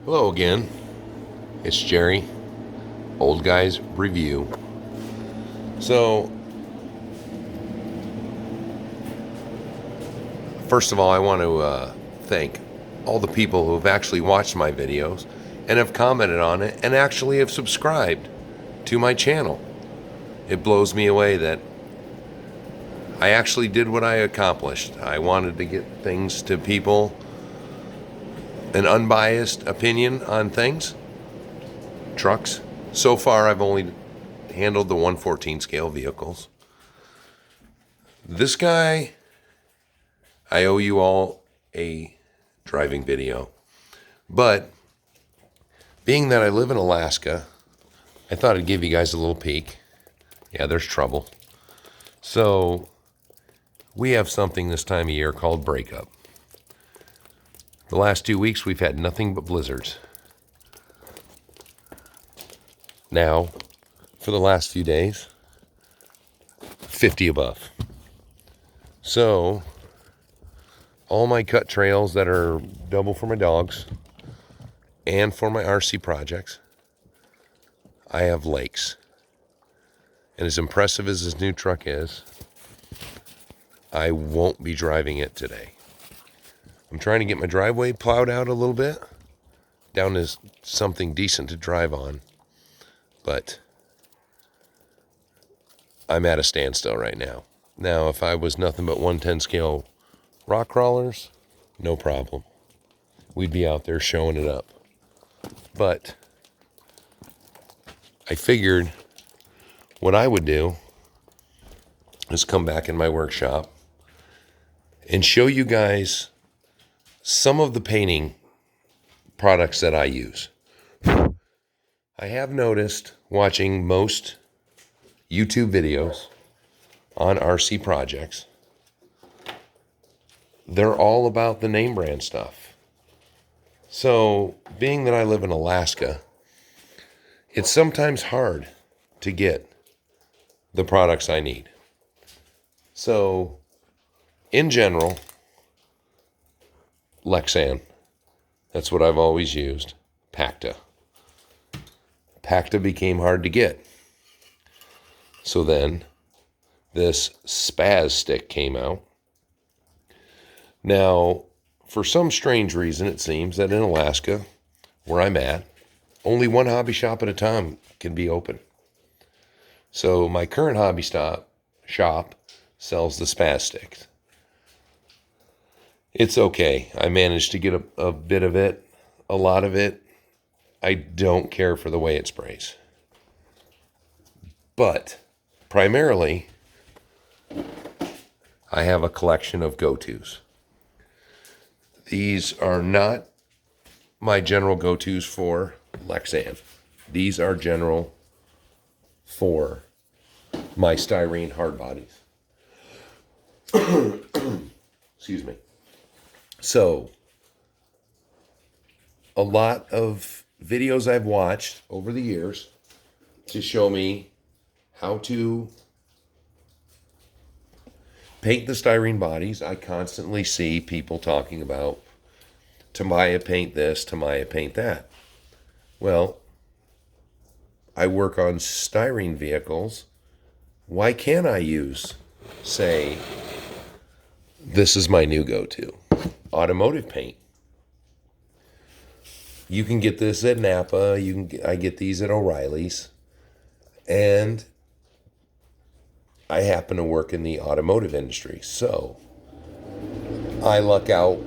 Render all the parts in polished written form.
Hello again. It's Jerry, Old Guys Review. So, first of all, I want to thank all the people who have actually watched my videos and have commented on it and actually have subscribed to my channel. It blows me away that I actually did what I accomplished. I wanted to get things to people, an unbiased opinion on things, trucks. So far, I've only handled the 114 scale vehicles. This guy, I owe you all a driving video. But being that I live in Alaska, I thought I'd give you guys a little peek. Yeah, there's trouble. So we have something this time of year called breakup. The last 2 weeks we've had nothing but blizzards. Now, for the last few days, 50 above. So, all my cut trails that are double for my dogs and for my RC projects, I have lakes. And as impressive as this new truck is, I won't be driving it today. I'm trying to get my driveway plowed out a little bit, down to something decent to drive on. But I'm at a standstill right now. Now, if I was nothing but 110 scale rock crawlers, no problem. We'd be out there showing it up. But I figured what I would do is come back in my workshop and show you guys some of the painting products that I use. I have noticed watching most YouTube videos on RC projects, they're all about the name brand stuff. So, being that I live in Alaska, it's sometimes hard to get the products I need. So, in general, Lexan, that's what I've always used. Pacta. Pacta became hard to get. So then, this Spaz stick came out. Now, for some strange reason, it seems that in Alaska, where I'm at, only one hobby shop at a time can be open. So my current hobby shop sells the Spaz sticks. It's okay. I managed to get a bit of it, a lot of it. I don't care for the way it sprays. But primarily, I have a collection of go-tos. These are not my general go-tos for Lexan. These are general for my styrene hard bodies. Excuse me. So, a lot of videos I've watched over the years to show me how to paint the styrene bodies. I constantly see people talking about Tamiya paint this, Tamiya paint that. Well, I work on styrene vehicles. Why can't I use, say, this is my new go-to, automotive paint? You can get this at Napa. I get these at O'Reilly's. And I happen to work in the automotive industry. So I luck out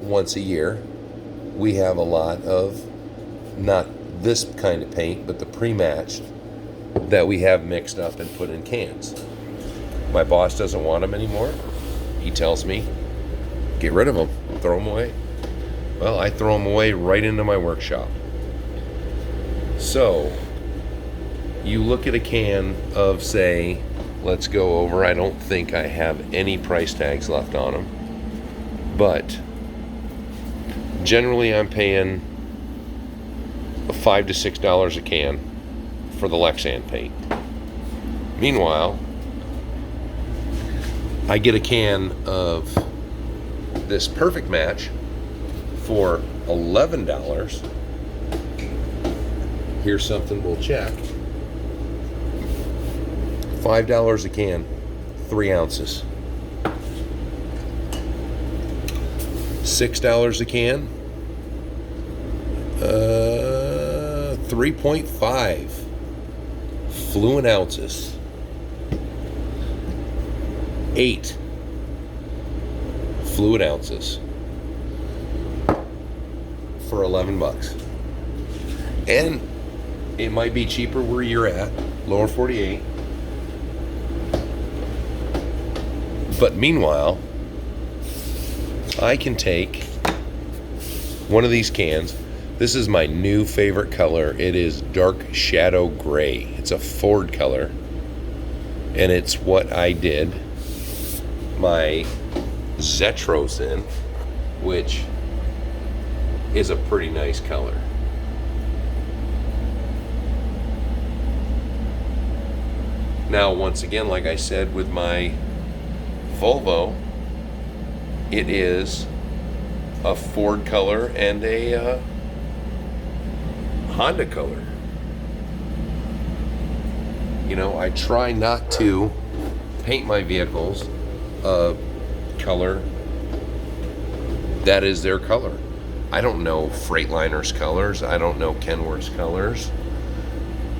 once a year. We have a lot of, not this kind of paint, but the pre-matched that we have mixed up and put in cans. My boss doesn't want them anymore. He tells me, get rid of them, throw them away. Well, I throw them away right into my workshop. So, you look at a can of, say, let's go over, I don't think I have any price tags left on them, but generally I'm paying $5 to $6 a can for the Lexan paint. Meanwhile, I get a can of this Perfect Match for $11 here's something we'll check. $5 a can, 3 ounces. $6 a can, 3.5 fluid ounces. 8 fluid ounces for $11. And it might be cheaper where you're at, lower 48. But meanwhile, I can take one of these cans. This is my new favorite color. It is dark shadow gray. It's a Ford color. And it's what I did my Zetros in, which is a pretty nice color. Now, once again, like I said, with my Volvo, it is a Ford color and a Honda color. You know, I try not to paint my vehicles a color that is their color. I don't know Freightliner's colors. I don't know Kenworth's colors.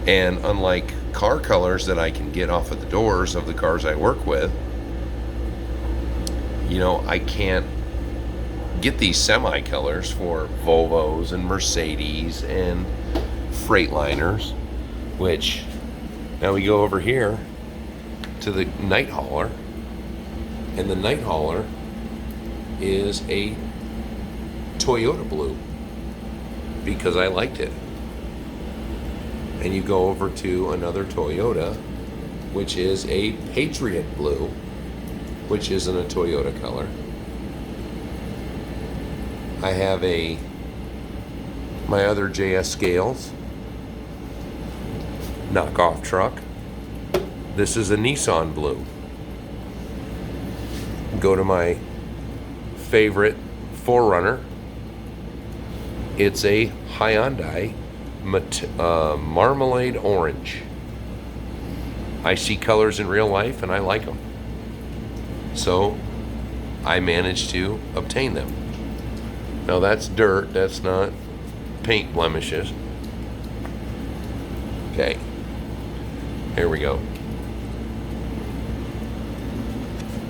And unlike car colors that I can get off of the doors of the cars I work with, you know, I can't get these semi colors for Volvos and Mercedes and Freightliners, which now we go over here to the Night Hauler, and the Night Hauler is a Toyota blue because I liked it. And you go over to another Toyota, which is a Patriot blue, which isn't a Toyota color. I have my other JS Scales knockoff truck. This is a Nissan blue. Go to my favorite 4Runner. It's a Hyundai marmalade orange. I see colors in real life and I like them. So I managed to obtain them. Now that's dirt, that's not paint blemishes. Okay, here we go.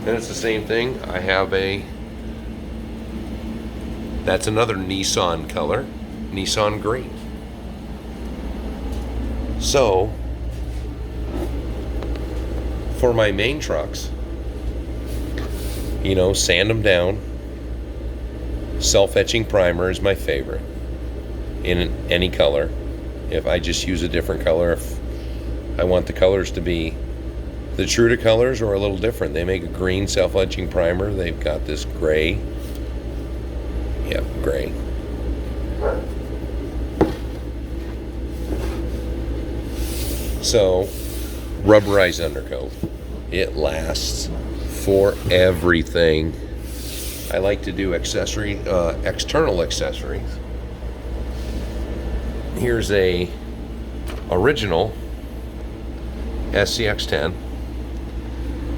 And it's the same thing. I have that's another Nissan color, Nissan green. So, for my main trucks, you know, sand them down. Self-etching primer is my favorite in any color. If I just use a different color, if I want the colors to be the Truda colors or a little different. They make a green self-etching primer. They've got this gray. Yep, gray. So, rubberized undercoat. It lasts for everything. I like to do external accessories. Here's a original SCX-10,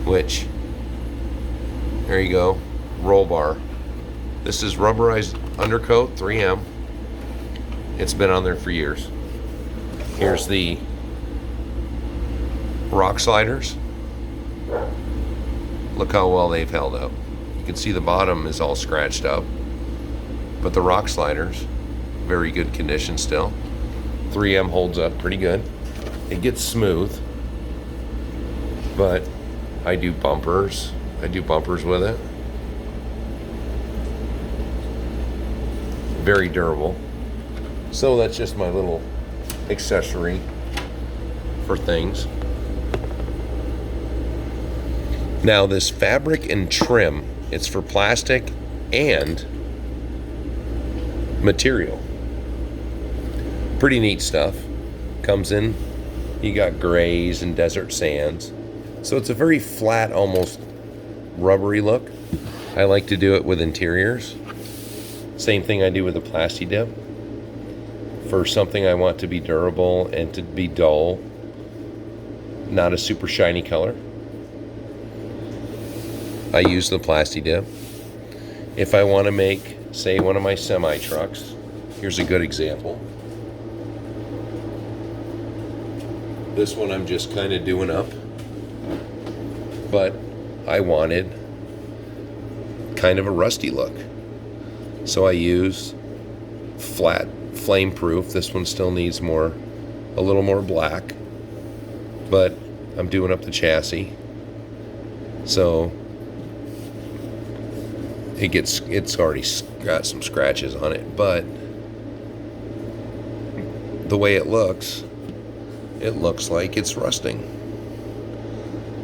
which, there you go, roll bar. This is rubberized undercoat, 3M. It's been on there for years. Here's the rock sliders. Look how well they've held up. You can see the bottom is all scratched up, but the rock sliders, very good condition still. 3M holds up pretty good. It gets smooth, but I do bumpers. I do bumpers with it. Very durable. So that's just my little accessory for things. Now this fabric and trim, it's for plastic and material. Pretty neat stuff. Comes in, you got grays and desert sands. So it's a very flat, almost rubbery look. I like to do it with interiors. Same thing I do with the Plasti Dip. for something I want to be durable and to be dull, not a super shiny color, I use the Plasti Dip. If I want to make, say, one of my semi trucks, here's a good example. This one I'm just kind of doing up, but I wanted kind of a rusty look. So I use flat flame proof. This one still needs a little more black, but I'm doing up the chassis. So it's already got some scratches on it, but the way it looks like it's rusting.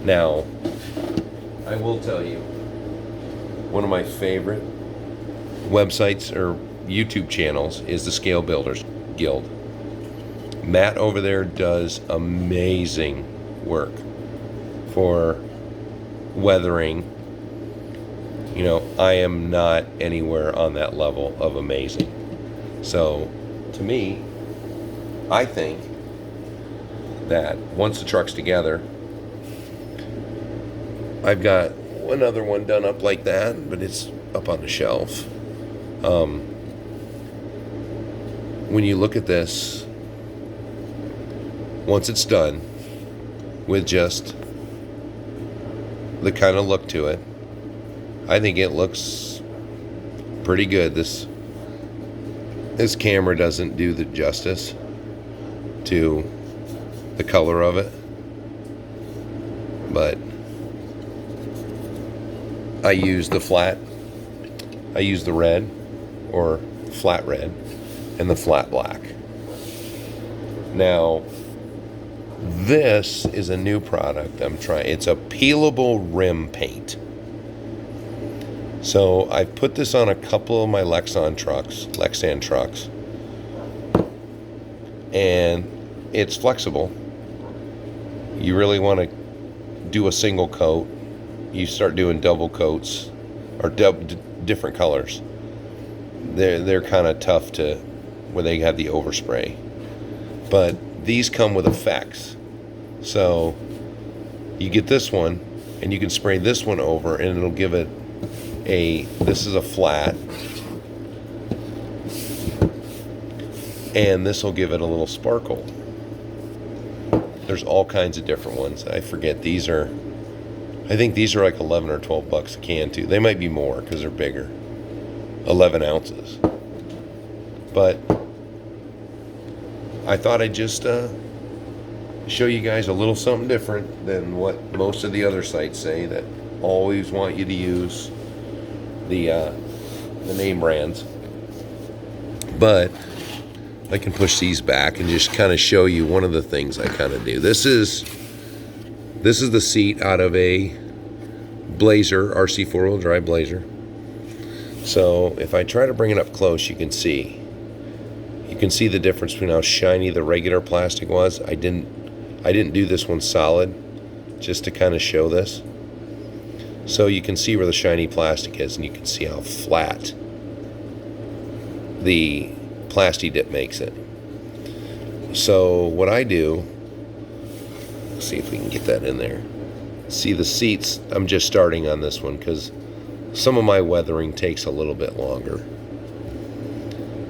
Now, I will tell you, one of my favorite websites or YouTube channels is the Scale Builders Guild. Matt over there does amazing work for weathering. You know, I am not anywhere on that level of amazing. So, to me, I think that once the truck's together, I've got one other one done up like that, but it's up on the shelf. When you look at this, once it's done, with just the kind of look to it, I think it looks pretty good. This camera doesn't do the justice to the color of it, but I use the red or flat red and the flat black. Now, this is a new product I'm trying. It's a peelable rim paint. So I've put this on a couple of my Lexan trucks, and it's flexible. You really want to do a single coat, you start doing double coats or different colors. They're kind of tough to where they have the overspray, but these come with effects. So you get this one, and you can spray this one over, and it'll give it this is a flat, and this will give it a little sparkle. There's all kinds of different ones. I forget. I think these are like 11 or 12 bucks a can too. They might be more because they're bigger. 11 ounces. But I thought I'd just show you guys a little something different than what most of the other sites say that always want you to use the name brands. But I can push these back and just kind of show you one of the things I kind of do. This is the seat out of a Blazer, RC four-wheel drive Blazer. So if I try to bring it up close, you can see the difference between how shiny the regular plastic was. I didn't do this one solid just to kind of show this. So you can see where the shiny plastic is, and you can see how flat the Plasti Dip makes it. So what I do, let's see if we can get that in there. See the seats, I'm just starting on this one because some of my weathering takes a little bit longer.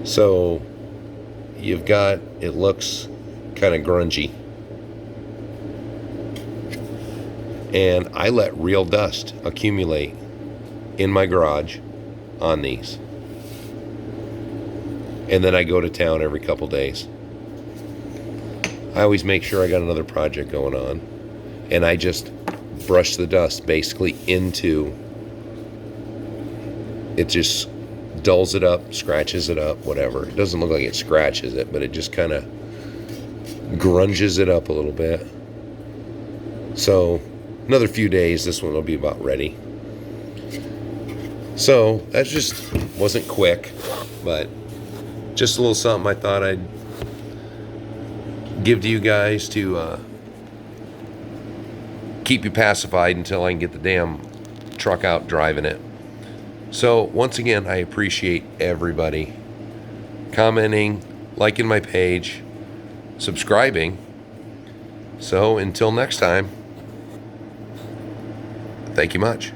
So you've got, it looks kind of grungy. And I let real dust accumulate in my garage on these. And then I go to town every couple days. I always make sure I got another project going on. And I just brush the dust basically into, it just dulls it up, scratches it up, whatever. It doesn't look like it scratches it, but it just kind of grunges it up a little bit. So another few days, this one will be about ready. So that just wasn't quick, but just a little something I thought I'd give to you guys to keep you pacified until I can get the damn truck out driving it. So once again, I appreciate everybody commenting, liking my page, subscribing. So until next time, thank you much.